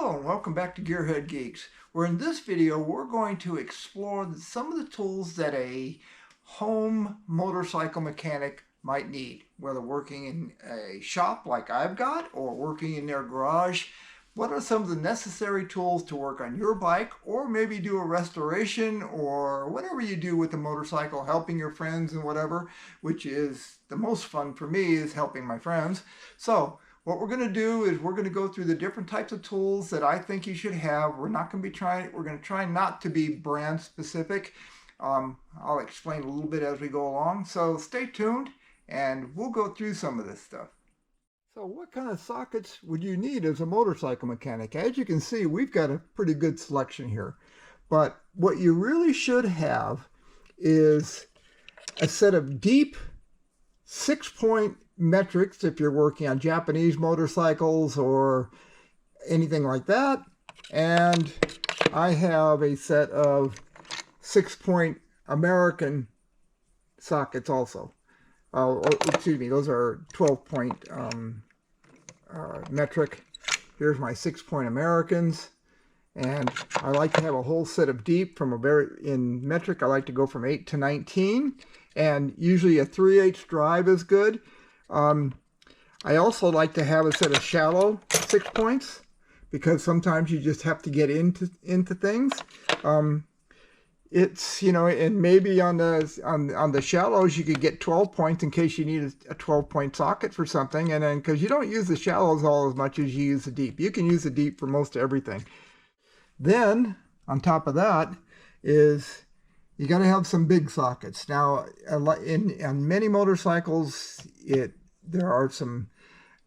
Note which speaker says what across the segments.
Speaker 1: Hello and welcome back to Gearhead Geeks, where in this video we're going to explore some of the tools that a home motorcycle mechanic might need, whether working in a shop like I've got or working in their garage. What are some of the necessary tools to work on your bike, or maybe do a restoration, or whatever you do with the motorcycle, helping your friends and whatever, which is the most fun for me, is helping my friends. So what we're going to do is we're going to go through the different types of tools that I think you should have. We're going to try not to be brand specific. I'll explain a little bit as we go along. So stay tuned and we'll go through some of this stuff. So what kind of sockets would you need as a motorcycle mechanic? As you can see, we've got a pretty good selection here. But what you really should have is a set of deep 6-point metrics if you're working on Japanese motorcycles or anything like that. And I have a set of 6-point American sockets also. Excuse me, those are 12-point metric. Here's my 6-point Americans. And I like to have a whole set of deep from in metric. I like to go from 8 to 19. And usually a 3/8 drive is good. I also like to have a set of shallow 6 points because sometimes you just have to get into things. It's, you know, and maybe on the shallows you could get 12 points in case you need a 12-point socket for something, and then because you don't use the shallows all as much as you use the deep. You can use the deep for most everything. Then on top of that is you got to have some big sockets. Now, on many motorcycles, there are some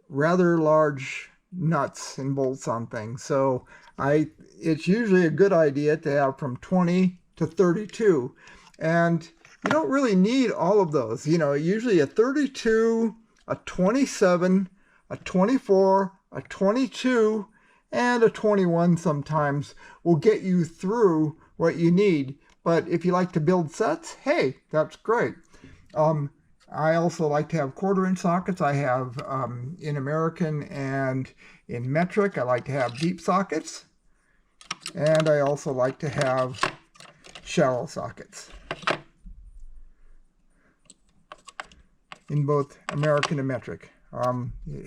Speaker 1: rather large nuts and bolts on things. So it's usually a good idea to have from 20 to 32. And you don't really need all of those. You know, usually a 32, a 27, a 24, a 22, and a 21 sometimes will get you through what you need. But if you like to build sets, hey, that's great. I also like to have 1/4-inch sockets. I have in American and in metric. I like to have deep sockets. And I also like to have shallow sockets in both American and metric.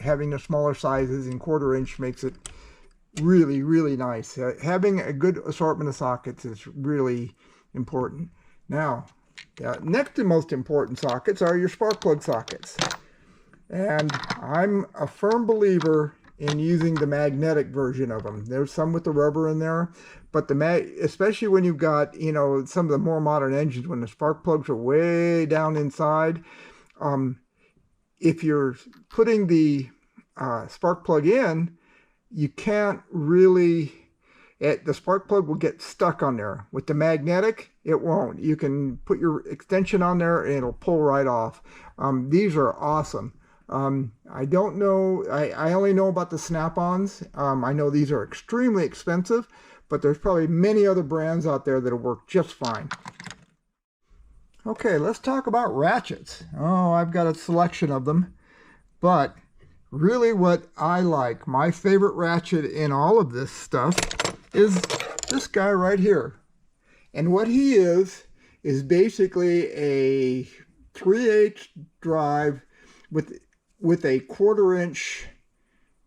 Speaker 1: Having the smaller sizes in 1/4-inch makes it really, really nice. Having a good assortment of sockets is really important. Now, next to most important sockets are your spark plug sockets. And I'm a firm believer in using the magnetic version of them. There's some with the rubber in there, but especially when you've got, you know, some of the more modern engines, when the spark plugs are way down inside, if you're putting the spark plug in, you can't really, the spark plug will get stuck on there. With the magnetic, it won't. You can put your extension on there and it'll pull right off. These are awesome. I don't know, I only know about the snap-ons. I know these are extremely expensive, but there's probably many other brands out there that'll work just fine. Okay, let's talk about ratchets. Oh, I've got a selection of them, but really what I like, my favorite ratchet in all of this stuff, is this guy right here. And what he is basically a 3/8 drive with a 1/4-inch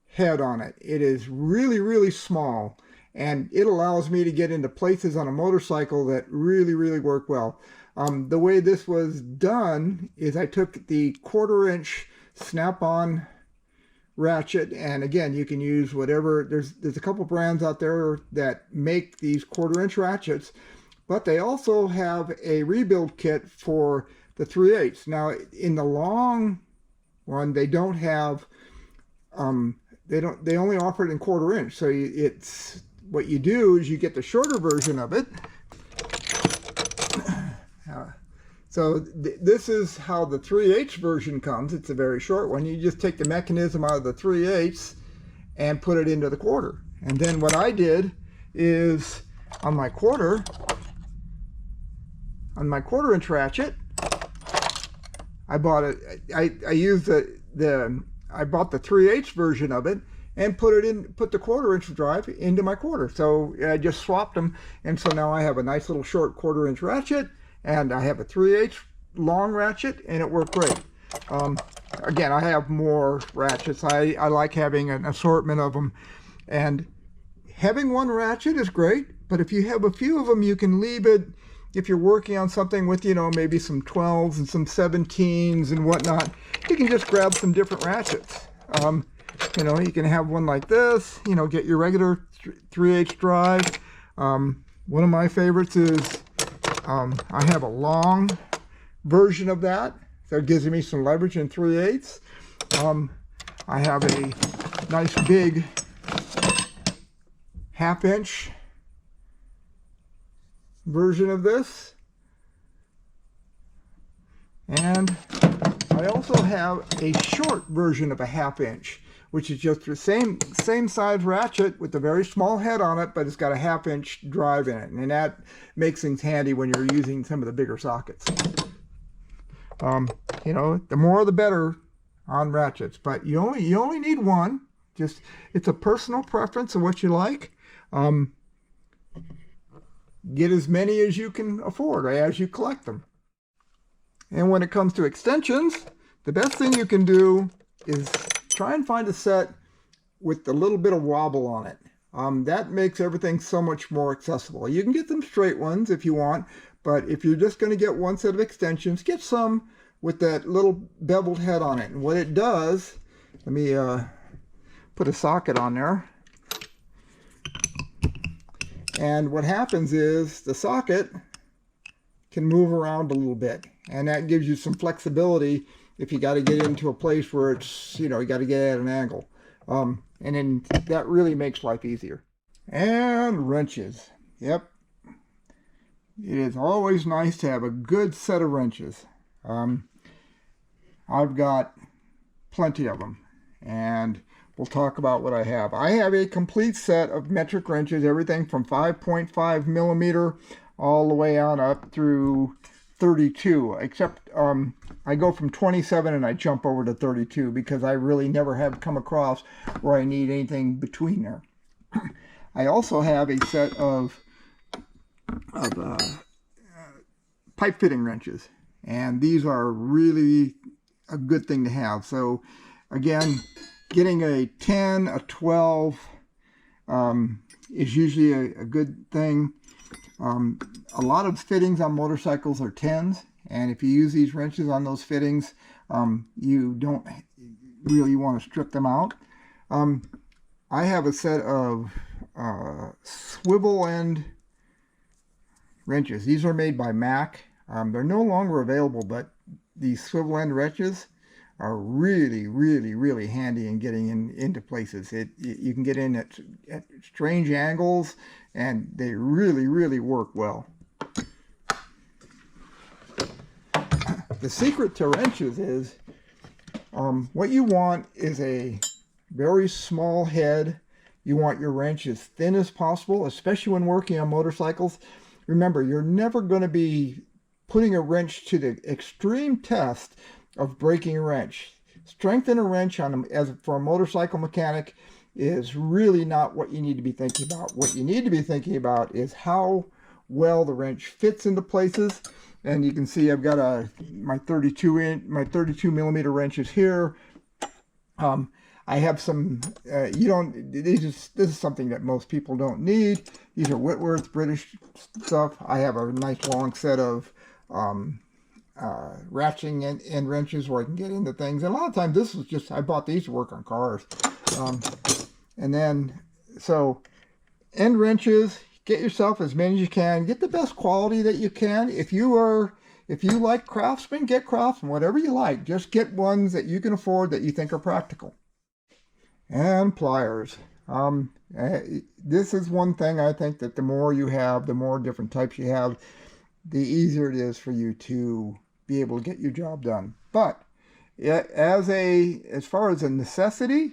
Speaker 1: head on it. It is really, really small, and it allows me to get into places on a motorcycle that really, really work well. The way this was done is I took the 1/4-inch snap-on ratchet, and again, you can use whatever. There's a couple brands out there that make these 1/4-inch ratchets, but they also have a rebuild kit for the 3/8. Now, in the long one, they don't have, they only offer it in 1/4-inch. So it's, what you do is you get the shorter version of it. So this is how the 3/8 version comes. It's a very short one. You just take the mechanism out of the 3/8 and put it into the 1/4. And then what I did is on my 1/4-inch ratchet, I bought it. I used I bought the 3/8 version of it, and put the 1/4-inch drive into my quarter. So I just swapped them, and so now I have a nice little short 1/4-inch ratchet, and I have a 3/8 long ratchet, and it worked great. Again, I have more ratchets. I like having an assortment of them, and having one ratchet is great, but if you have a few of them, you can leave it if you're working on something with, you know, maybe some 12s and some 17s and whatnot. You can just grab some different ratchets. You know, you can have one like this, you know, get your regular 3/8 drive. One of my favorites is I have a long version of that. So it gives me some leverage in 3/8. I have a nice big 1/2-inch version of this. And I also have a short version of a 1/2-inch, which is just the same size ratchet with a very small head on it, but it's got a 1/2-inch drive in it. And that makes things handy when you're using some of the bigger sockets. You know, the more the better on ratchets, but you only need one. Just, it's a personal preference of what you like. Get as many as you can afford as you collect them. And when it comes to extensions, the best thing you can do is try and find a set with a little bit of wobble on it. That makes everything so much more accessible. You can get them straight ones if you want, but if you're just going to get one set of extensions, get some with that little beveled head on it. And what it does, let me put a socket on there. And what happens is the socket can move around a little bit, and that gives you some flexibility if you got to get into a place where it's, you know, you got to get at an angle. And then that really makes life easier. And wrenches. Yep. It is always nice to have a good set of wrenches. I've got plenty of them, and we'll talk about what I have. I have a complete set of metric wrenches, everything from 5.5 millimeter all the way on up through 32, except I go from 27 and I jump over to 32 because I really never have come across where I need anything between there. I also have a set of pipe fitting wrenches, and these are really a good thing to have. So again, getting a 10, a 12 is usually a good thing. A lot of fittings on motorcycles are 10s, and if you use these wrenches on those fittings, you don't really want to strip them out. I have a set of swivel end wrenches. These are made by Mac. They're no longer available, but these swivel end wrenches are really, really, really handy in getting into places. You can get in at strange angles, and they really, really work well. The secret to wrenches is what you want is a very small head. You want your wrench as thin as possible, especially when working on motorcycles. Remember, you're never going to be putting a wrench to the extreme test of breaking a wrench. Strength in a wrench for a motorcycle mechanic is really not what you need to be thinking about. What you need to be thinking about is how well the wrench fits into places. And you can see I've got my 32 millimeter wrenches here. I have some, this is something that most people don't need. These are Whitworth British stuff. I have a nice long set of ratcheting and wrenches where I can get into things. And a lot of times this is just, I bought these to work on cars. And then, so end wrenches, get yourself as many as you can. Get the best quality that you can. If you like Craftsman, get Craftsman, whatever you like. Just get ones that you can afford that you think are practical. And pliers. This is one thing I think that the more you have, the more different types you have, the easier it is for you to be able to get your job done. But as far as a necessity,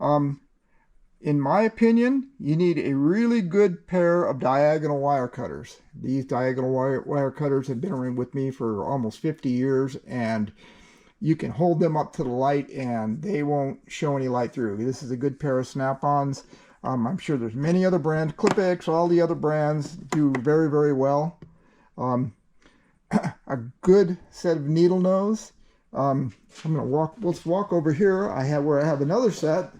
Speaker 1: in my opinion, you need a really good pair of diagonal wire cutters. These diagonal wire cutters have been around with me for almost 50 years, and you can hold them up to the light and they won't show any light through. This is a good pair of snap-ons. I'm sure there's many other brands. Clip-X, all the other brands do very, very well. A good set of needle nose. Let's walk over here. I have another set.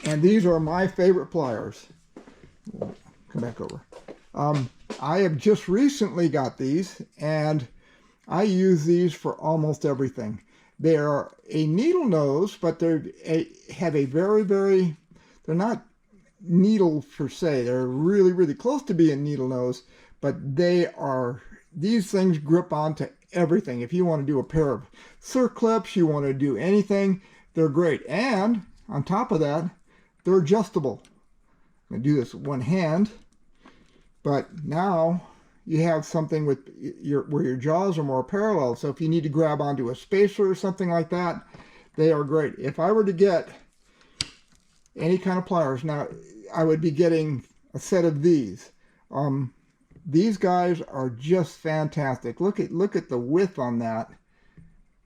Speaker 1: And these are my favorite pliers. Come back over. I have just recently got these, and I use these for almost everything. They are a needle nose, but they have a very, very, they're not needle per se. They're really, really close to being needle nose, but these things grip onto everything. If you want to do a pair of circlips, you want to do anything, they're great. And on top of that, they're adjustable. I'm going to do this with one hand, but now you have something with where your jaws are more parallel. So if you need to grab onto a spacer or something like that, they are great. If I were to get any kind of pliers, now I would be getting a set of these. These guys are just fantastic. Look at the width on that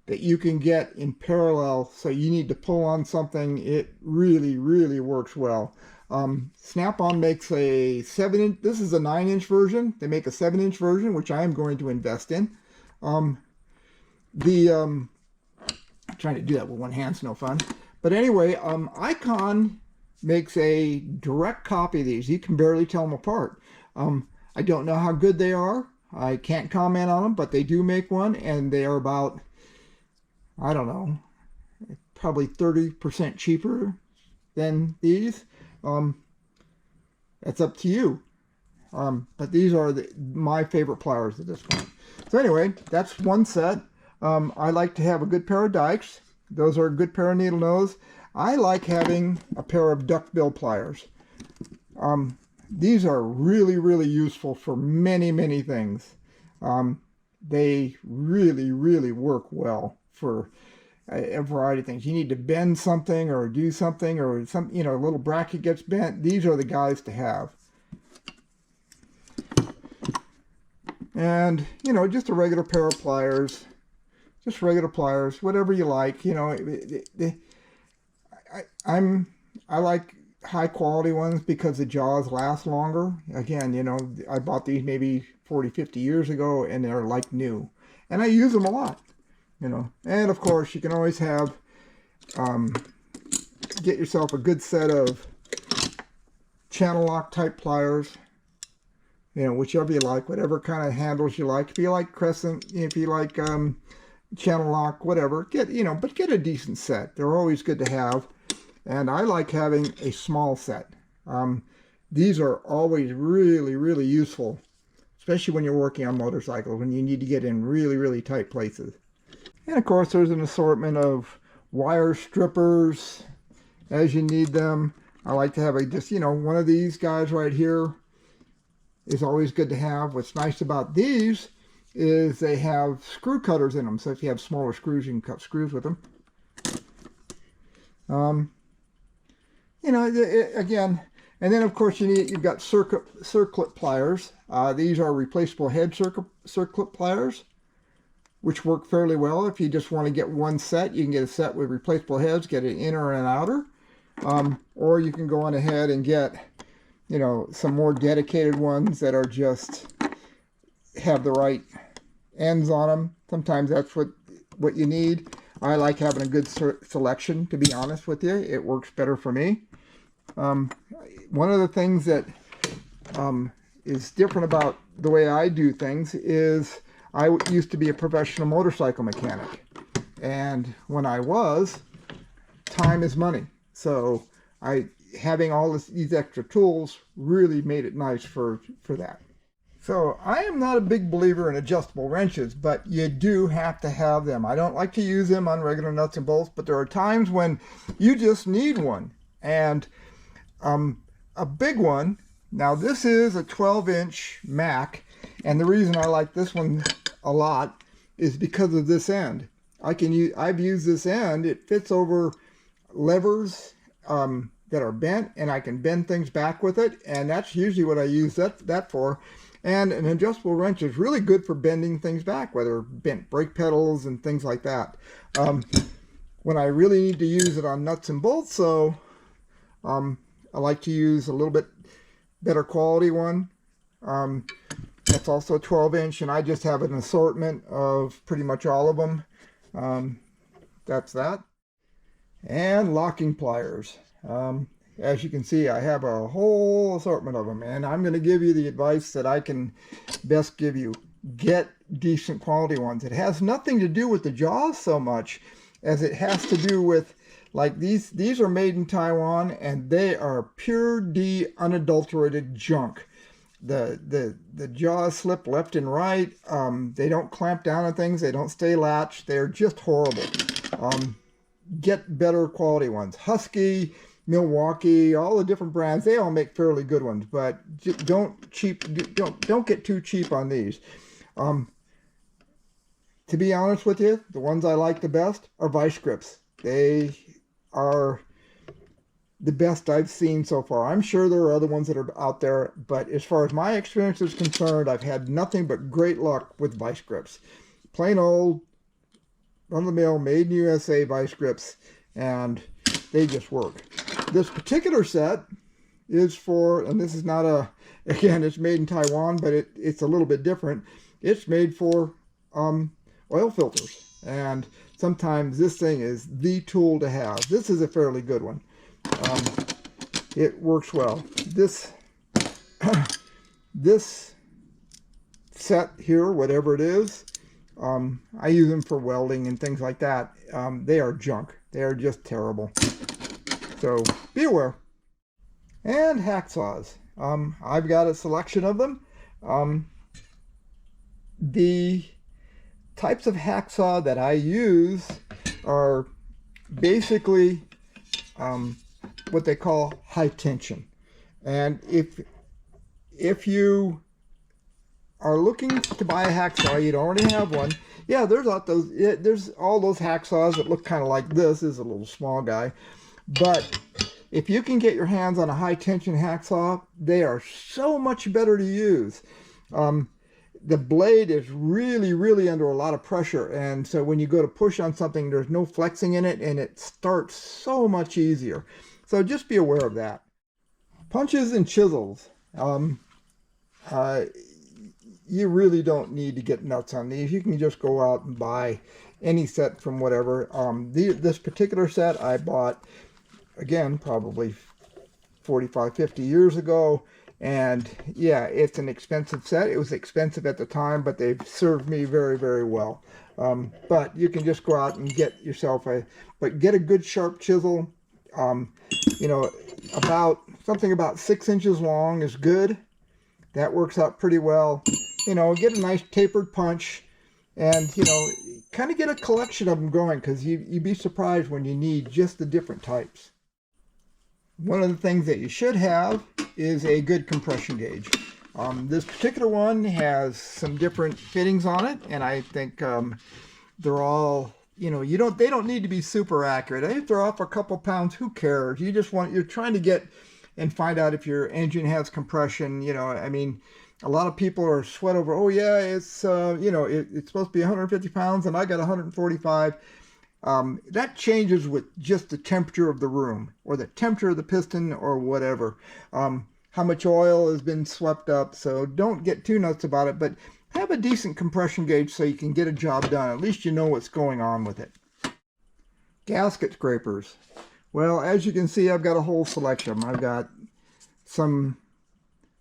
Speaker 1: you can get in parallel. So you need to pull on something, it really, really works well. Snap-on makes a 7-inch, this is a 9-inch version. They make a 7-inch version, which I am going to invest in. Trying to do that with one hand's no fun. But anyway, Icon makes a direct copy of these. You can barely tell them apart. I don't know how good they are. I can't comment on them, but they do make one, and they are about, I don't know, probably 30% cheaper than these. That's up to you. But these are my favorite pliers at this point. So anyway, that's one set. I like to have a good pair of dikes. Those are a good pair of needle nose. I like having a pair of duckbill pliers. These are really, really useful for many, many things. They really, really work well for a variety of things. You need to bend something or do something, or a little bracket gets bent. These are the guys to have. And, just a regular pair of pliers. Just regular pliers, whatever you like. I like high quality ones because the jaws last longer. Again, I bought these maybe 40, 50 years ago, and they're like new. And I use them a lot, And of course, you can always have, get yourself a good set of channel lock type pliers, whichever you like, whatever kind of handles you like. If you like crescent, if you like channel lock, whatever, get a decent set. They're always good to have. And I like having a small set. These are always really, really useful, especially when you're working on motorcycles, when you need to get in really, really tight places. And of course, there's an assortment of wire strippers as you need them. I like to have one of these guys right here is always good to have. What's nice about these is they have screw cutters in them. So if you have smaller screws, you can cut screws with them. Again, and then of course you've got circlip pliers. These are replaceable head circlip pliers, which work fairly well. If you just want to get one set, you can get a set with replaceable heads, get an inner and an outer. Or you can go on ahead and get, some more dedicated ones that are just have the right ends on them. Sometimes that's what you need. I like having a good selection, to be honest with you. It works better for me. One of the things that is different about the way I do things is I used to be a professional motorcycle mechanic. And when I was, time is money. So having all these extra tools really made it nice for that. So I am not a big believer in adjustable wrenches, but you do have to have them. I don't like to use them on regular nuts and bolts, but there are times when you just need one. And a big one, now this is a 12-inch Mac, and the reason I like this one a lot is because of this end. I've used this end. It fits over levers that are bent, and I can bend things back with it, and that's usually what I use that for. And an adjustable wrench is really good for bending things back, whether bent brake pedals and things like that. When I really need to use it on nuts and bolts, so I like to use a little bit better quality one. That's also a 12-inch, and I just have an assortment of pretty much all of them. That's that. And locking pliers. As you can see, I have a whole assortment of them, and I'm going to give you the advice that I can best give you. Get decent quality ones. It has nothing to do with the jaws so much as it has to do with, like, these are made in Taiwan, and they are pure D unadulterated junk. The jaws slip left and right. They don't clamp down on things. They don't stay latched. They're just horrible. Get better quality ones. Husky, Milwaukee, all the different brands, they all make fairly good ones, but don't get too cheap on these. To be honest with you, the ones I like the best are vice grips. They are the best I've seen so far. I'm sure there are other ones that are out there, but as far as my experience is concerned, I've had nothing but great luck with vice grips. Plain old, run-of-the-mill, made in USA vice grips, and they just work. This particular set is for, and this is not a, again, it's made in Taiwan, but it's a little bit different. It's made for oil filters, and sometimes this thing is the tool to have. This is a fairly good one. It works well. This this set here, whatever it is, I use them for welding and things like that. They are junk. They are just terrible. So be aware. And hacksaws. I've got a selection of them. The types of hacksaw that I use are basically what they call high tension. And if you are looking to buy a hacksaw, you don't already have one. Yeah, there's all those hacksaws that look kind of like this. This is a little small guy. But if you can get your hands on a high tension hacksaw, they are so much better to use. The blade is really, really under a lot of pressure, and so when you go to push on something, there's no flexing in it, and it starts so much easier. So just be aware of that. Punches and chisels. You really don't need to get nuts on these. You can just go out and buy any set from whatever. This particular set I bought, again, probably 45, 50 years ago. And yeah, it's an expensive set. It was expensive at the time, but they've served me very, very well. But you can just go out and get yourself get a good sharp chisel. You know, something about 6 inches long is good. That works out pretty well. You know, get a nice tapered punch, and you know, kind of get a collection of them going, because you'd be surprised when you need just the different types. One of the things that you should have is a good compression gauge. This particular one has some different fittings on it, and I think they're all, you know, they don't need to be super accurate. If they're off a couple pounds, who cares? You're trying to get and find out if your engine has compression. You know, I mean, a lot of people are sweat over, oh yeah, it's you know, it's supposed to be 150 pounds and I got 145. That changes with just the temperature of the room, or the temperature of the piston, or whatever. How much oil has been swept up, so don't get too nuts about it, but have a decent compression gauge so you can get a job done. At least you know what's going on with it. Gasket scrapers. Well, as you can see, I've got a whole selection. I've got some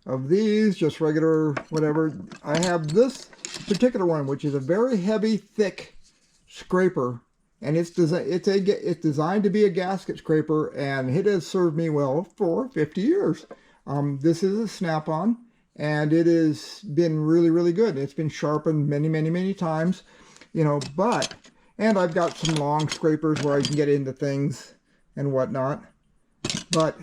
Speaker 1: of these, just regular whatever. I have this particular one, which is a very heavy, thick scraper. And it's designed to be a gasket scraper, and it has served me well for 50 years. This is a snap-on, and it has been really, really good. It's been sharpened many, many, many times, you know, and I've got some long scrapers where I can get into things and whatnot. But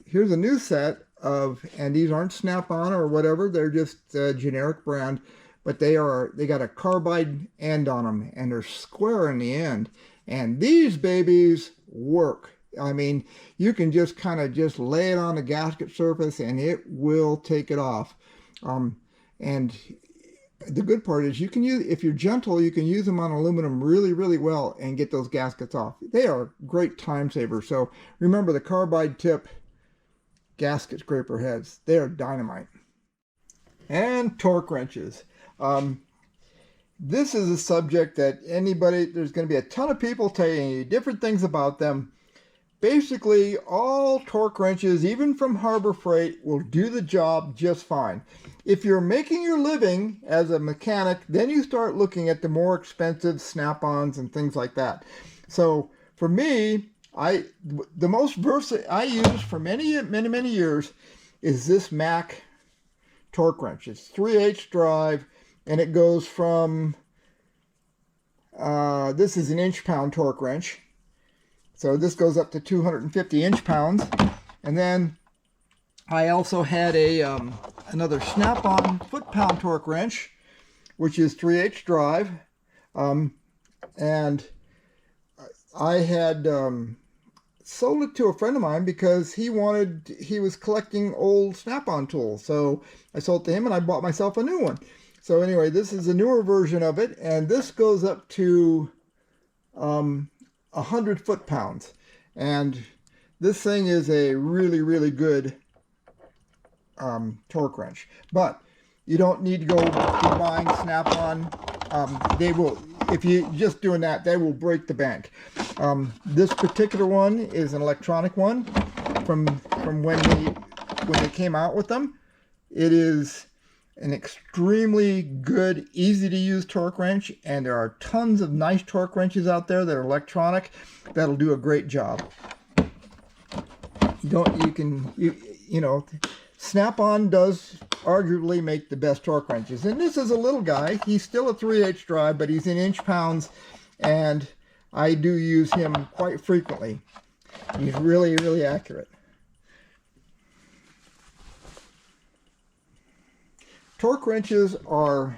Speaker 1: here's a new set and these aren't snap-on or whatever, they're just a generic brand. But they got a carbide end on them, and they're square in the end. And these babies work. I mean, you can just kind of just lay it on the gasket surface and it will take it off. And the good part is you can use, if you're gentle, you can use them on aluminum really, really well and get those gaskets off. They are great time savers. So remember the carbide tip gasket scraper heads. They are dynamite. And torque wrenches. This is a subject that there's going to be a ton of people telling you different things about them. Basically, all torque wrenches, even from Harbor Freight, will do the job just fine. If you're making your living as a mechanic, then you start looking at the more expensive snap-ons and things like that. So for me, the most versatile I use for many years is this Mac torque wrench. It's 3/8 drive, and it goes from, this is an inch-pound torque wrench. So this goes up to 250 inch-pounds. And then I also had another snap-on foot-pound torque wrench, which is 3/8 drive. And I had sold it to a friend of mine because he was collecting old snap-on tools. So I sold it to him and I bought myself a new one. So anyway, this is a newer version of it, and this goes up to 100 foot-pounds. And this thing is a really, really good torque wrench. But you don't need to go be buying snap-on. They will, if you're just doing that, they will break the bank. This particular one is an electronic one from when they came out with them. It is an extremely good, easy to use torque wrench, and there are tons of nice torque wrenches out there that are electronic that'll do a great job. Snap-on does arguably make the best torque wrenches. And this is a little guy. He's still a 3/8 drive, but he's in inch-pounds, and I do use him quite frequently. He's really, really accurate. Torque wrenches are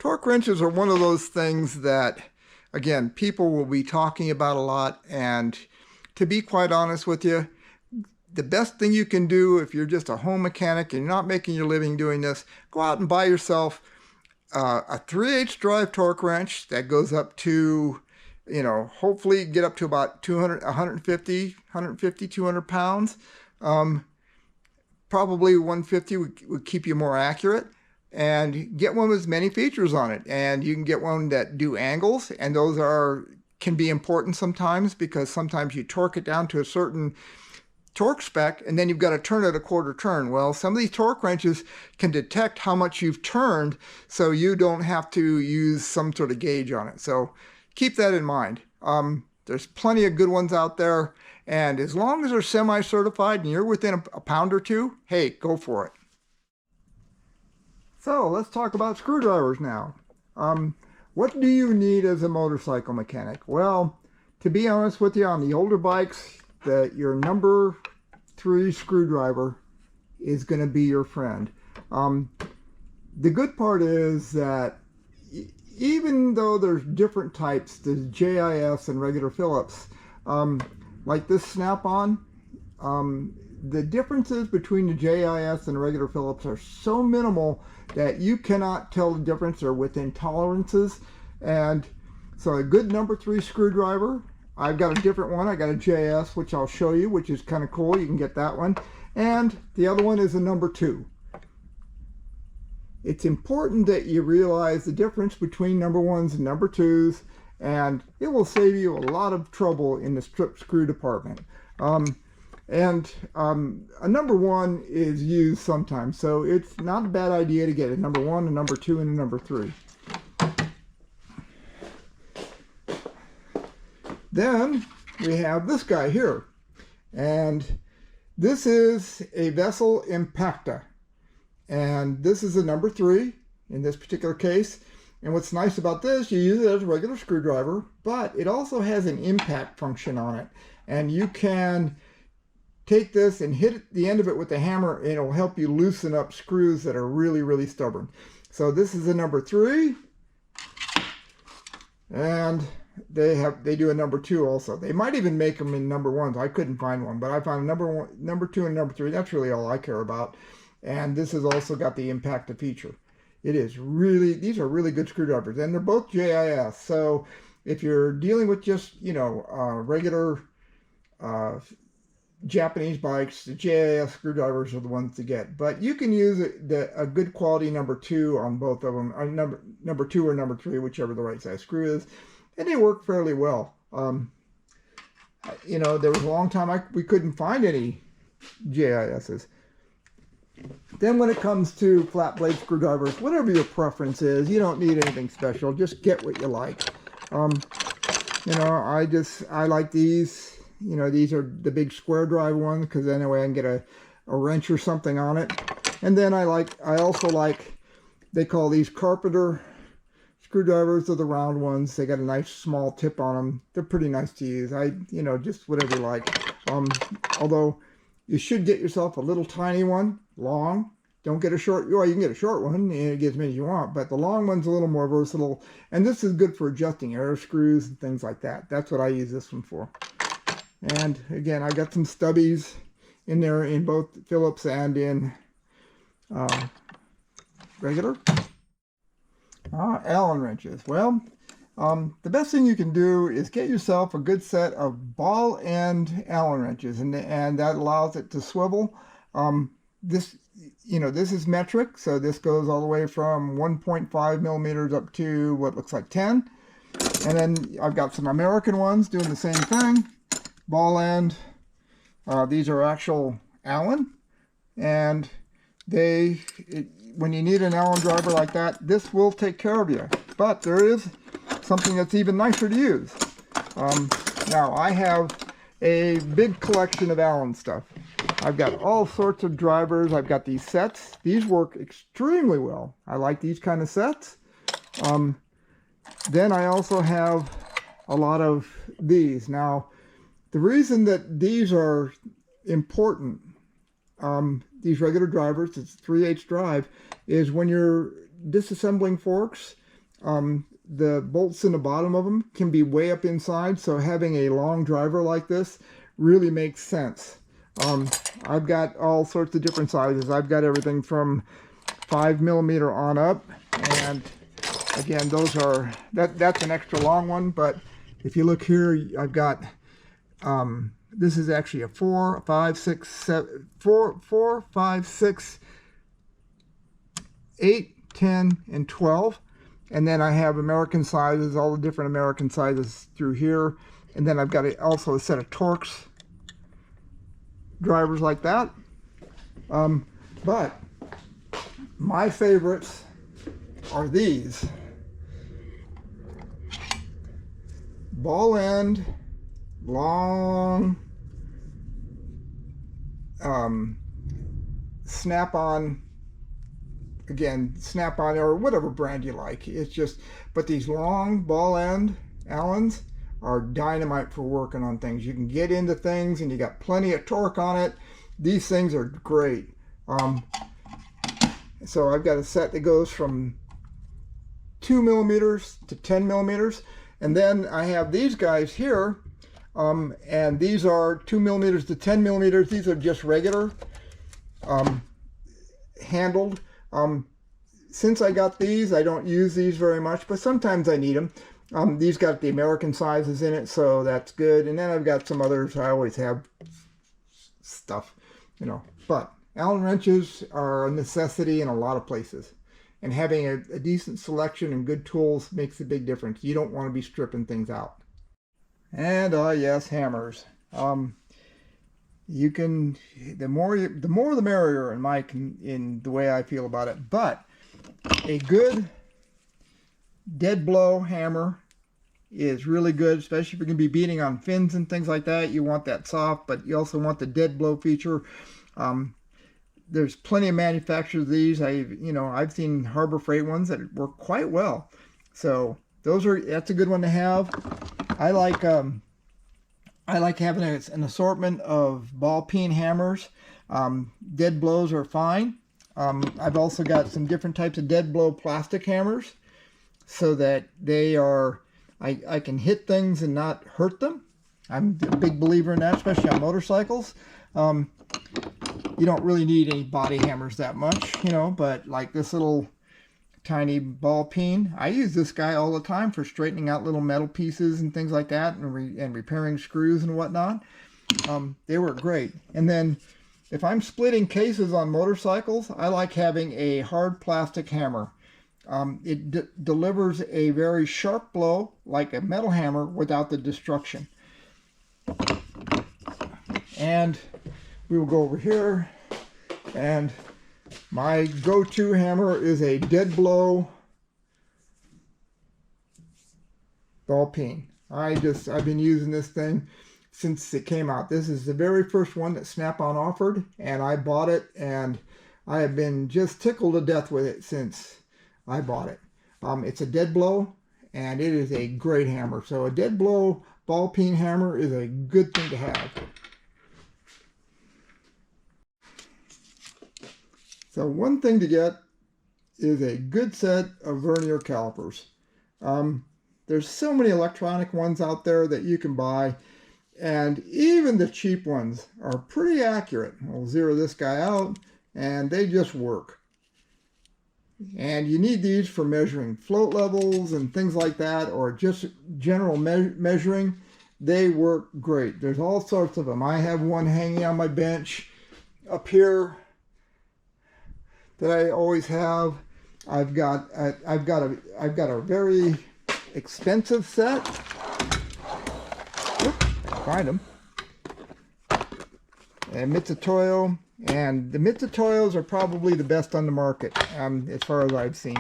Speaker 1: one of those things that, again, people will be talking about a lot. And to be quite honest with you, the best thing you can do if you're just a home mechanic and you're not making your living doing this, go out and buy yourself a 3/8 drive torque wrench that goes up to, hopefully get up to about 150, 200 pounds. Probably 150 would keep you more accurate, and get one with as many features on it. And you can get one that do angles, and those can be important sometimes, because sometimes you torque it down to a certain torque spec and then you've got to turn it a quarter turn. Well, some of these torque wrenches can detect how much you've turned, so you don't have to use some sort of gauge on it. So keep that in mind. There's plenty of good ones out there. And as long as they're semi-certified and you're within a pound or two, hey, go for it. So let's talk about screwdrivers now. What do you need as a motorcycle mechanic? Well, to be honest with you, on the older bikes, your number 3 screwdriver is going to be your friend. The good part is that even though there's different types, the JIS and regular Phillips, like this snap-on, the differences between the JIS and the regular Phillips are so minimal that you cannot tell the difference. They're within tolerances. And so a good number 3 screwdriver, I've got a different one. I got a JS, which I'll show you, which is kind of cool. You can get that one. And the other one is a number 2. It's important that you realize the difference between number 1s and number 2s, and it will save you a lot of trouble in the strip screw department. A number 1 is used sometimes, so it's not a bad idea to get a number 1, a number 2, and a number 3. Then we have this guy here, and this is a Vessel Impacta, and this is a number 3 in this particular case. And what's nice about this, you use it as a regular screwdriver, but it also has an impact function on it. And you can take this and hit the end of it with a hammer, and it'll help you loosen up screws that are really, really stubborn. So this is a number 3, and they do a number 2 also. They might even make them in number 1s. I couldn't find one, but I found number 2 and number 3. That's really all I care about. And this has also got the impactor feature. It is really, these are really good screwdrivers, and they're both JIS. So if you're dealing with just, you know, regular Japanese bikes, the JIS screwdrivers are the ones to get. But you can use a good quality number 2 on both of them, or number 2 or number 3, whichever the right size screw is, and they work fairly well. You know, there was a long time we couldn't find any JISs. Then when it comes to flat blade screwdrivers, whatever your preference is, you don't need anything special. Just get what you like. You know, I like these. You know, these are the big square drive ones because then I can get a wrench or something on it. And then I also like, they call these carpenter screwdrivers. Are the round ones. They got a nice small tip on them. They're pretty nice to use. You know, just whatever you like. Although you should get yourself a little tiny one, long. Don't get a short, well, you can get a short one, and you get as many as you want, but the long one's a little more versatile, and this is good for adjusting air screws and things like that. That's what I use this one for. And again, I got some stubbies in there in both Phillips and in regular. Allen wrenches. Well, the best thing you can do is get yourself a good set of ball end Allen wrenches, and that allows it to swivel. This, you know, this is metric, so this goes all the way from 1.5 millimeters up to what looks like 10. And then I've got some American ones doing the same thing. Ball end. These are actual Allen, and when you need an Allen driver like that, this will take care of you. But there is something that's even nicer to use. Now I have a big collection of Allen stuff. I've got all sorts of drivers. I've got these sets. These work extremely well. I like these kind of sets. Then I also have a lot of these. Now, the reason that these are important, these regular drivers, it's 3/8 drive, is when you're disassembling forks, the bolts in the bottom of them can be way up inside, so having a long driver like this really makes sense. I've got all sorts of different sizes. I've got everything from 5 millimeter on up, and again, those are, that's an extra long one, but if you look here, I've got, this is actually a 4, 5, 6, 8, 10, and 12. And then I have American sizes, all the different American sizes through here. And then I've got also a set of Torx drivers like that. But my favorites are these. Ball end, long, snap-on, again, snap-on or whatever brand you like. It's just, but these long ball end Allens are dynamite for working on things. You can get into things and you got plenty of torque on it. These things are great. So I've got a set that goes from 2 millimeters to 10 millimeters. And then I have these guys here, and these are 2 millimeters to 10 millimeters. These are just regular handled. Since I got these, I don't use these very much, but sometimes I need them. These got the American sizes in it, so that's good. And then I've got some others. I always have stuff, you know. But Allen wrenches are a necessity in a lot of places. And having a decent selection and good tools makes a big difference. You don't want to be stripping things out. And yes, hammers. You can, the more the merrier in the way I feel about it. But a good dead blow hammer is really good, especially if you're going to be beating on fins and things like that. You want that soft, but you also want the dead blow feature. There's plenty of manufacturers of these. I've seen Harbor Freight ones that work quite well. So that's a good one to have. I like having an assortment of ball peen hammers. Dead blows are fine. I've also got some different types of dead blow plastic hammers, so that they are, I can hit things and not hurt them. I'm a big believer in that, especially on motorcycles. you don't really need any body hammers that much, you know, but like this little tiny ball peen, I use this guy all the time for straightening out little metal pieces and things like that, and repairing screws and whatnot. They work great. And then if I'm splitting cases on motorcycles, I like having a hard plastic hammer. It delivers a very sharp blow like a metal hammer without the destruction. And we will go over here, and my go-to hammer is a dead blow ball peen. I've been using this thing since it came out. This is the very first one that Snap-on offered, and I bought it, and I have been just tickled to death with it since I bought it. It's a dead blow, and it is a great hammer. So a dead blow ball peen hammer is a good thing to have. So one thing to get is a good set of Vernier calipers. There's so many electronic ones out there that you can buy, and even the cheap ones are pretty accurate. I'll zero this guy out, and they just work. And you need these for measuring float levels and things like that, or just general measuring. They work great. There's all sorts of them. I have one hanging on my bench up here that I always have. I've got a very expensive set. Oops, I find them. And Mitsatoyo, and the Mitsatoyos are probably the best on the market, as far as I've seen.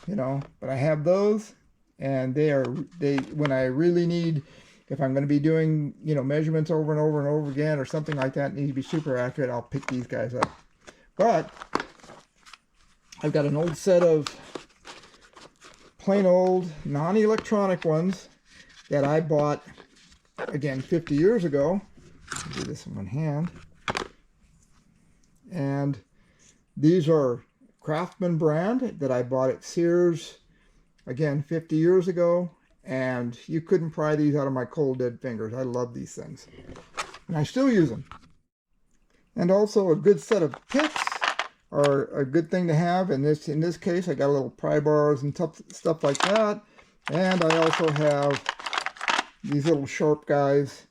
Speaker 1: You know, but I have those, and when I really need, if I'm going to be doing, you know, measurements over and over and over again, or something like that, need to be super accurate, I'll pick these guys up. But I've got an old set of plain old non-electronic ones that I bought, again, 50 years ago. I'll do this in one hand. And these are Craftsman brand that I bought at Sears, again, 50 years ago. And you couldn't pry these out of my cold dead fingers. I love these things. And I still use them. And also a good set of picks are a good thing to have. In this case, I got a little pry bars and stuff like that. And I also have these little sharp guys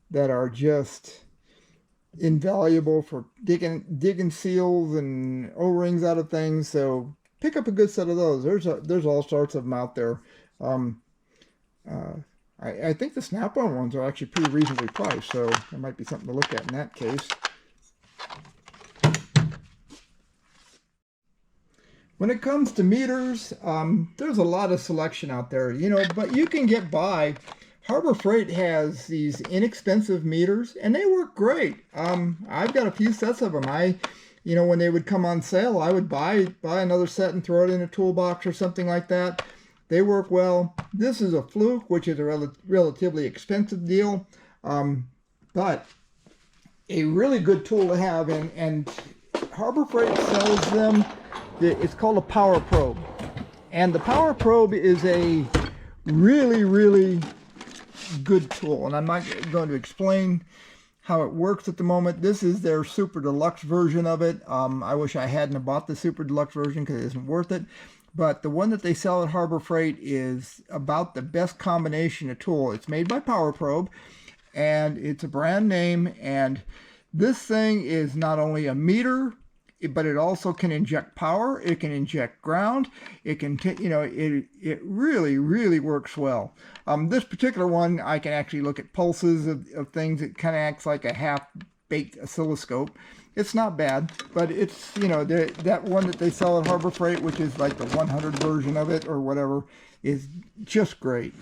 Speaker 1: that are just invaluable for digging seals and O-rings out of things. So pick up a good set of those. There's all sorts of them out there. I think the Snap-on ones are actually pretty reasonably priced, so there might be something to look at in that case. When it comes to meters, there's a lot of selection out there, you know, but you can get by. Harbor Freight has these inexpensive meters, and they work great. I've got a few sets of them. You know, when they would come on sale, I would buy another set and throw it in a toolbox or something like that. They work well. This is a Fluke, which is a relatively expensive deal, but a really good tool to have. And Harbor Freight sells them. It's called a Power Probe, and the Power Probe is a really, really good tool. And I'm not going to explain how it works at the moment. This is their Super Deluxe version of it. I wish I hadn't bought the Super Deluxe version because it isn't worth it. But the one that they sell at Harbor Freight is about the best combination of tool. It's made by Power Probe, and it's a brand name. And this thing is not only a meter, but it also can inject power. It can inject ground. It can, you know, it really, really works well. This particular one, I can actually look at pulses of things. It kind of acts like a half-baked oscilloscope. It's not bad, but it's, you know, that one that they sell at Harbor Freight, which is like the 100 version of it or whatever, is just great.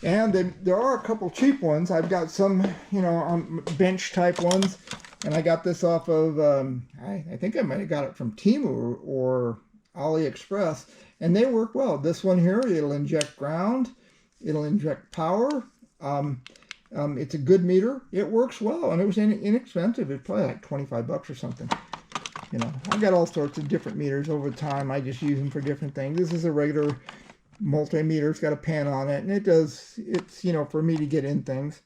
Speaker 1: And there are a couple cheap ones. I've got some, you know, bench type ones. And I got this off of, I think I might have got it from Temu or AliExpress, and they work well. This one here, it'll inject ground, it'll inject power. It's a good meter. It works well, and it was inexpensive. It's probably like 25 bucks or something. You know, I've got all sorts of different meters over time. I just use them for different things. This is a regular multimeter. It's got a pan on it, and it's, you know, for me to get in things.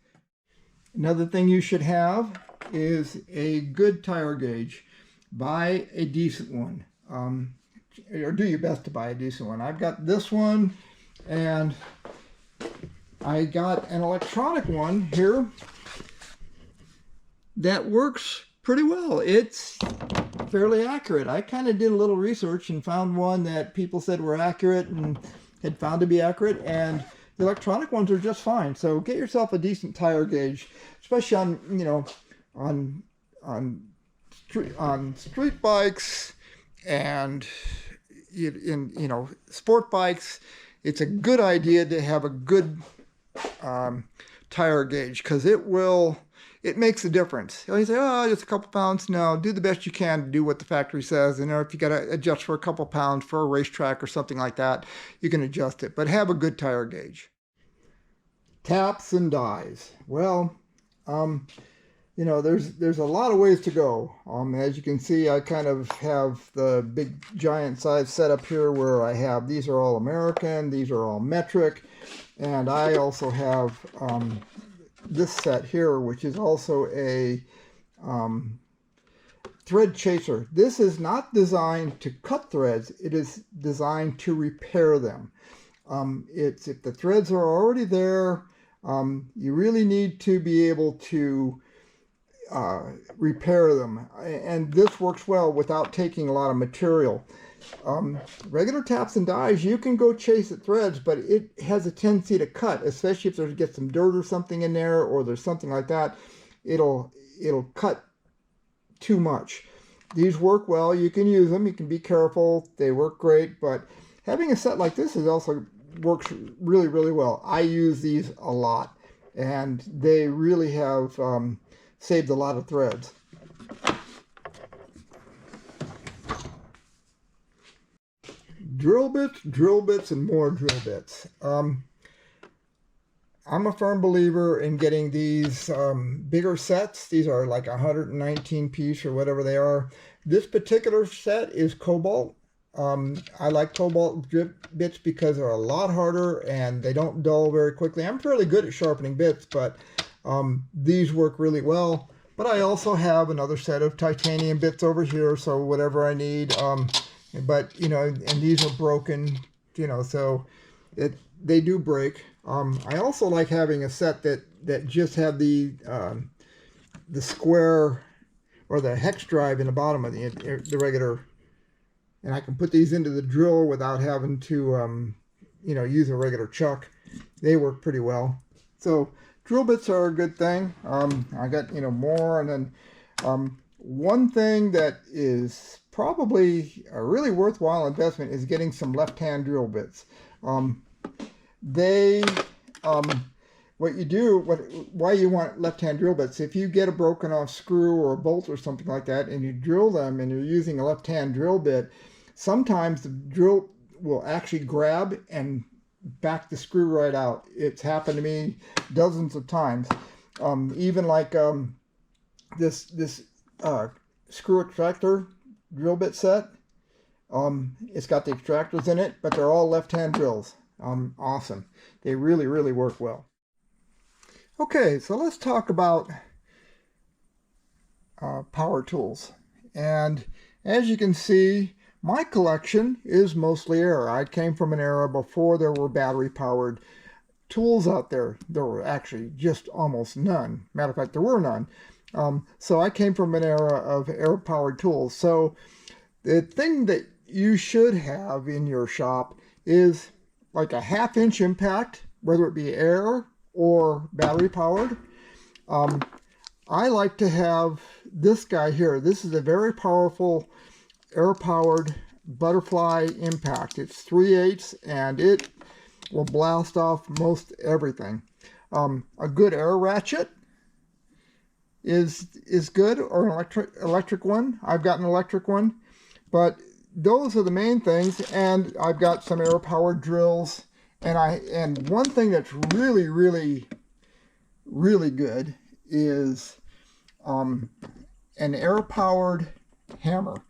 Speaker 1: Another thing you should have is a good tire gauge. Buy a decent one, or do your best to buy a decent one. I've got this one, and I got an electronic one here that works pretty well. It's fairly accurate. I kind of did a little research and found one that people said were accurate and had found to be accurate, and the electronic ones are just fine. So get yourself a decent tire gauge, especially on, you know, on street bikes and in, you know, sport bikes. It's a good idea to have a good tire gauge, because it makes a difference. You say, oh, just a couple pounds. No, do the best you can to do what the factory says. And if you got to adjust for a couple pounds for a racetrack or something like that, you can adjust it. But have a good tire gauge. Taps and dies. Well, you know, there's a lot of ways to go. As you can see, I kind of have the big giant size setup here where I have, these are all American, these are all metric, and I also have this set here, which is also a thread chaser. This is not designed to cut threads. It is designed to repair them. If the threads are already there, you really need to be able to repair them. And this works well without taking a lot of material. Regular taps and dies, you can go chase at threads, but it has a tendency to cut, especially if there's get some dirt or something in there, or there's something like that. It'll cut too much. These work well. You can use them. You can be careful. They work great, but having a set like this is also works really, really well. I use these a lot, and they really have saved a lot of threads. Drill bits, and more drill bits. I'm a firm believer in getting these bigger sets. These are like 119 piece or whatever they are. This particular set is cobalt. I like cobalt drip bits because they're a lot harder and they don't dull very quickly. I'm fairly good at sharpening bits, but these work really well. But I also have another set of titanium bits over here, so whatever I need. But, you know, and these are broken, you know, so they do break. I also like having a set that just have the square or the hex drive in the bottom of the regular, and I can put these into the drill without having to, you know, use a regular chuck. They work pretty well. So drill bits are a good thing. I got, you know, more, and then one thing that is probably a really worthwhile investment is getting some left-hand drill bits. Why you want left-hand drill bits, if you get a broken off screw or a bolt or something like that and you drill them and you're using a left-hand drill bit, sometimes the drill will actually grab and back the screw right out. It's happened to me dozens of times. Even like this screw extractor drill bit set, it's got the extractors in it, but they're all left-hand drills. Awesome. They really, really work well. Okay, so let's talk about power tools. And as you can see, my collection is mostly air. I came from an era before there were battery-powered tools out there. There were actually just almost none. Matter of fact, there were none. So I came from an era of air-powered tools. So the thing that you should have in your shop is like a 1/2-inch impact, whether it be air or battery-powered. I like to have this guy here. This is a very powerful air-powered butterfly impact. It's 3/8 and it will blast off most everything. A good air ratchet is good, or an electric one. I've got an electric one, but those are the main things. And I've got some air powered drills, and one thing that's really, really, really good is an air powered hammer.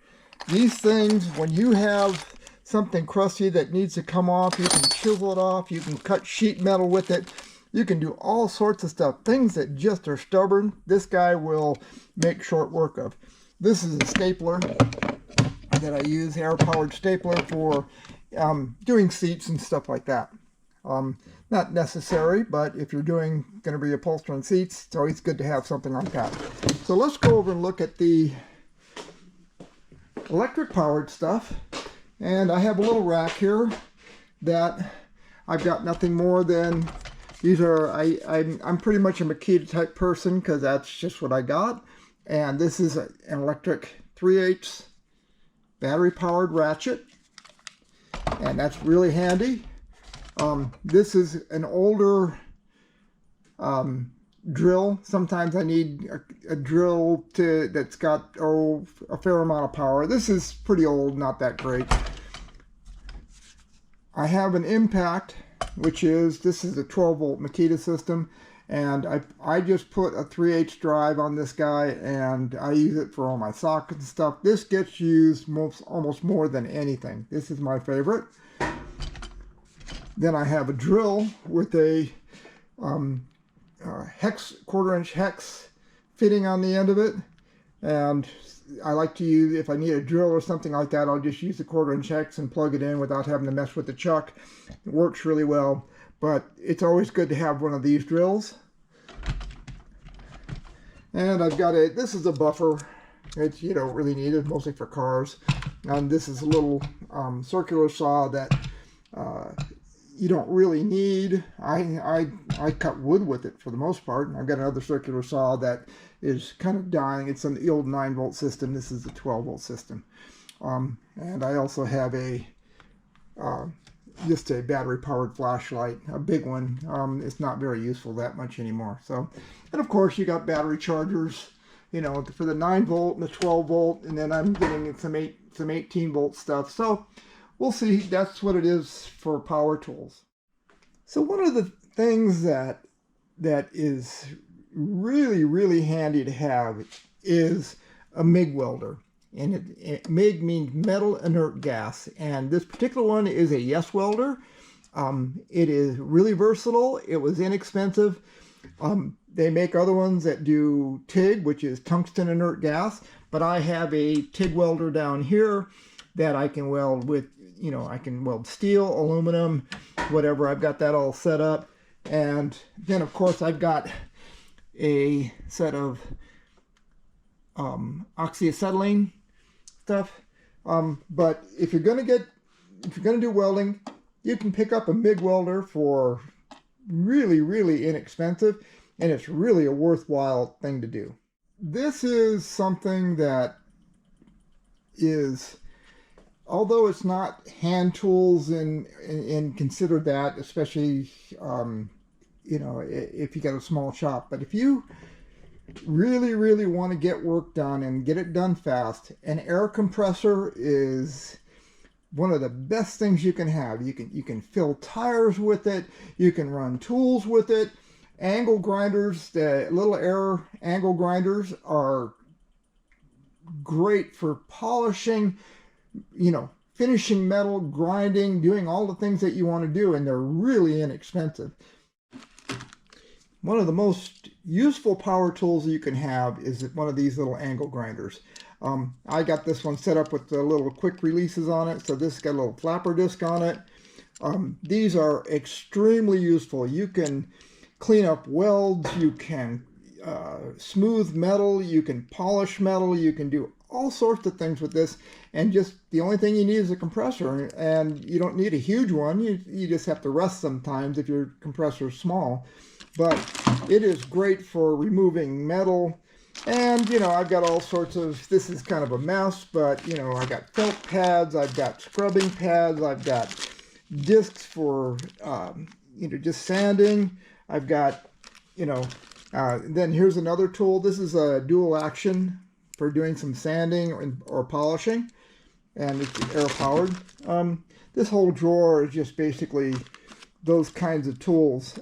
Speaker 1: These things, when you have something crusty that needs to come off, you can chisel it off, you can cut sheet metal with it. You can do all sorts of stuff. Things that just are stubborn, this guy will make short work of. This is a stapler that I use, air-powered stapler for doing seats and stuff like that. Not necessary, but if you're going to be upholstering seats, it's always good to have something like that. So let's go over and look at the electric powered stuff. And I have a little rack here that I've got nothing more than, these are, I'm pretty much a Makita type person because that's just what I got. And this is an electric 3/8 battery powered ratchet, and that's really handy. This is an older drill. Sometimes I need a drill that's got a fair amount of power. This is pretty old, not that great. I have an impact, which is, this is a 12-volt Makita system, and I just put a 3/8 drive on this guy, and I use it for all my sockets and stuff. This gets used almost more than anything. This is my favorite. Then I have a drill with a quarter-inch hex fitting on the end of it, and I like to use, if I need a drill or something like that, I'll just use the quarter-inch hex and plug it in without having to mess with the chuck. It works really well, but it's always good to have one of these drills. And I've got this is a buffer. It's, you don't really need it, mostly for cars. And this is a little circular saw that you don't really need. I cut wood with it for the most part. I've got another circular saw that is kind of dying. It's the old 9-volt system. This is the 12-volt system. And I also have just a battery powered flashlight, a big one. It's not very useful that much anymore. So, and of course you got battery chargers, you know, for the 9-volt and the 12-volt, and then I'm getting some 18-volt stuff. So we'll see. That's what it is for power tools. So one of the things that is really, really handy to have is a MIG welder. And MIG means metal inert gas. And this particular one is a yes welder. It is really versatile. It was inexpensive. They make other ones that do TIG, which is tungsten inert gas. But I have a TIG welder down here that I can weld with, you know, I can weld steel, aluminum, whatever. I've got that all set up. And then, of course, I've got a set of oxyacetylene stuff. But if you're gonna do welding, you can pick up a MIG welder for really, really inexpensive, and it's really a worthwhile thing to do. This is something that is, although it's not hand tools and consider that, especially you know, if you got a small shop, but if you really, really want to get work done and get it done fast, an air compressor is one of the best things you can have. You can fill tires with it, you can run tools with it. Angle grinders, the little air angle grinders, are great for polishing, you know, finishing metal, grinding, doing all the things that you want to do, and they're really inexpensive. One of the most useful power tools you can have is one of these little angle grinders. I got this one set up with the little quick releases on it, so this has got a little flapper disc on it. These are extremely useful. You can clean up welds, you can smooth metal, you can polish metal, you can do all sorts of things with this, and just the only thing you need is a compressor, and you don't need a huge one. You just have to rust sometimes if your compressor is small. But it is great for removing metal. And, you know, I've got all sorts of, this is kind of a mess, but, you know, I got felt pads, I've got scrubbing pads, I've got discs for, you know, just sanding. I've got, you know, then here's another tool. This is a dual action for doing some sanding or polishing, and it's air powered. This whole drawer is just basically those kinds of tools.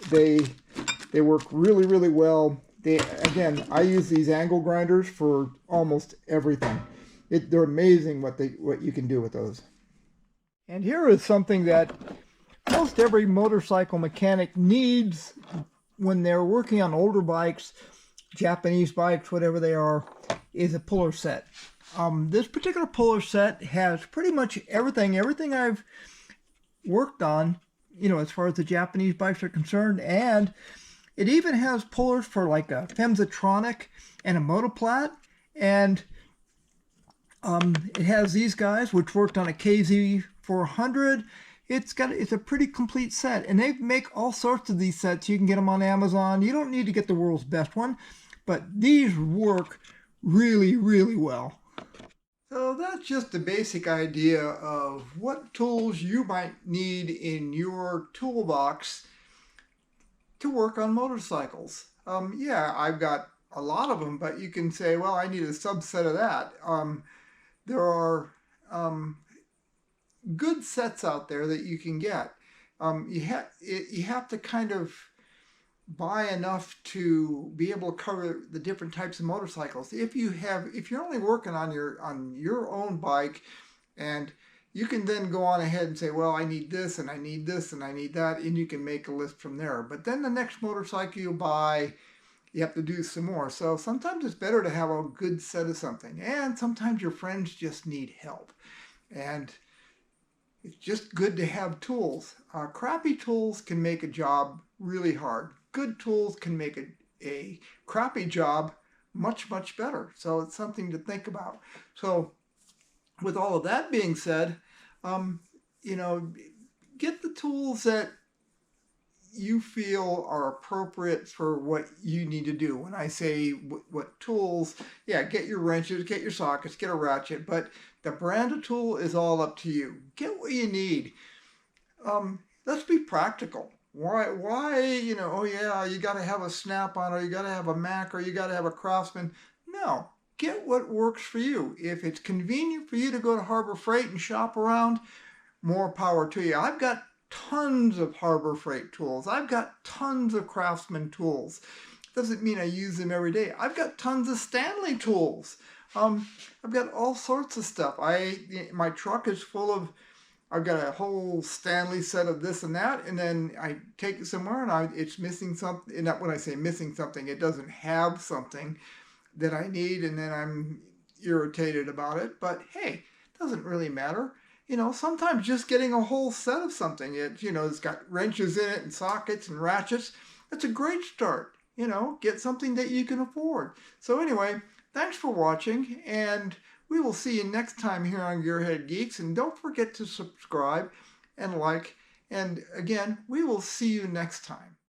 Speaker 1: They work really, really well. Again, I use these angle grinders for almost everything. They're amazing what you can do with those. And here is something that most every motorcycle mechanic needs when they're working on older bikes, Japanese bikes, whatever they are, is a puller set. This particular puller set has pretty much everything I've worked on, as far as the Japanese bikes are concerned, and it even has pullers for like a Femsatronic and a Motoplat, and it has these guys which worked on a KZ400. It's a pretty complete set, and they make all sorts of these sets. You can get them on Amazon. You don't need to get the world's best one, but these work really, really well. So that's just a basic idea of what tools you might need in your toolbox to work on motorcycles. Yeah, I've got a lot of them, but you can say, well, I need a subset of that. There are good sets out there that you can get. You have to kind of buy enough to be able to cover the different types of motorcycles. If you're only working on your own bike, and you can then go on ahead and say, well, I need this and I need this and I need that, and you can make a list from there. But then the next motorcycle you buy, you have to do some more. So sometimes it's better to have a good set of something, and sometimes your friends just need help, and it's just good to have tools. Crappy tools can make a job really hard. Good tools can make a crappy job much, much better. So it's something to think about. So with all of that being said, get the tools that you feel are appropriate for what you need to do. When I say what tools, yeah, get your wrenches, get your sockets, get a ratchet, but the brand of tool is all up to you. Get what you need. Let's be practical. Why, oh yeah, you got to have a Snap-on, or you got to have a Mac, or you got to have a Craftsman. No, get what works for you. If it's convenient for you to go to Harbor Freight and shop around, more power to you. I've got tons of Harbor Freight tools. I've got tons of Craftsman tools. Doesn't mean I use them every day. I've got tons of Stanley tools. I've got all sorts of stuff. My truck is full of, I've got a whole Stanley set of this and that, and then I take it somewhere and it's missing something. And when I say missing something, it doesn't have something that I need, and then I'm irritated about it. But hey, it doesn't really matter. Sometimes just getting a whole set of something, it's got wrenches in it and sockets and ratchets. That's a great start. Get something that you can afford. So anyway, thanks for watching, and we will see you next time here on Gearhead Geeks. And don't forget to subscribe and like. And again, we will see you next time.